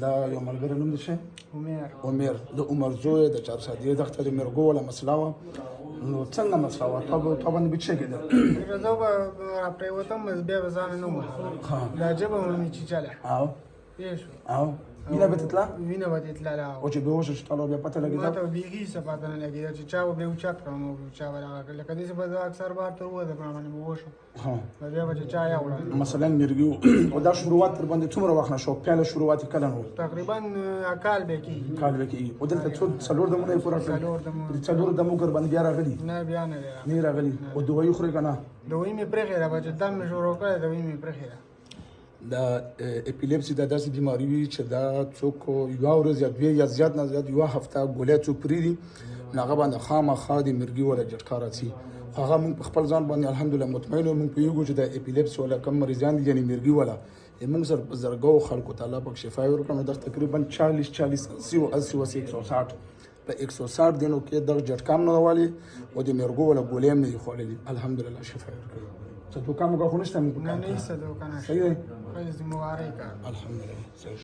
دا یو ملګری نوم دی شه عمر د عمر زوی د چارسادیه دغه د مرګو ولا مسله وه نو څنګه مسله وه تا باندې به څه کېدل زه به راپرېوتم بیا به ځان نه وم دا ژبه مې چیچله او پوه شو او وینه به تتله وینه به تتله او چې بېهوشه شو تا بیا پته ما لګېده ته بیخي څه پته نه لګېده چې چا به بیا اوچت کړم او چا به دغه کړ لکه داسې به زه اکثر بار تر ووتم باندې به وشم بیا به چې چا یوړم مثلا مرګي او دا شروعات تر باندې څومره وخت نه شو پیاله شروعات یې کله نه و تقریبا کال به کېږي کال به کېږي او دلته څلور دمونه یې پوره کړل څلور دمو ګر باندې بیا راغلي نه بیا نه دی نه راغلي او دوایي خورې که نه دوایي مې پرېښې ده چې دم مې شروع کړی دوایي مې پرېښې ده دا اپیلیپسي دا داسې بیماري وي چې دا څوک یوه ورځ یا دوې یا زیات نه زیات یوه هفته ګولۍ څوک پرېږدي نو هغه باندې خامخا د مرګي ولا جټکا راځي خو هغه موږ په خپل ځان باندې الحمدلله مطمئن یو موږ پوهېږو چې د اپیلیپسي والا کم مریضان دي یعنې مرګي والا موږ سره په زرګو خلکو ته الله پاک شفا ورکړه نو دغه تقریبا 40 80 160 په 160 دنو کې دغه جټکا هم نه والي او د مرګو ولا ګولۍ هم نه دي خوړلي الحمدلله شفا ورکړي څه دوکان موږ خو نشته نه نه هېڅ دوکان نشته صحیح دی خیر زموږ واره یې کار الحمدلله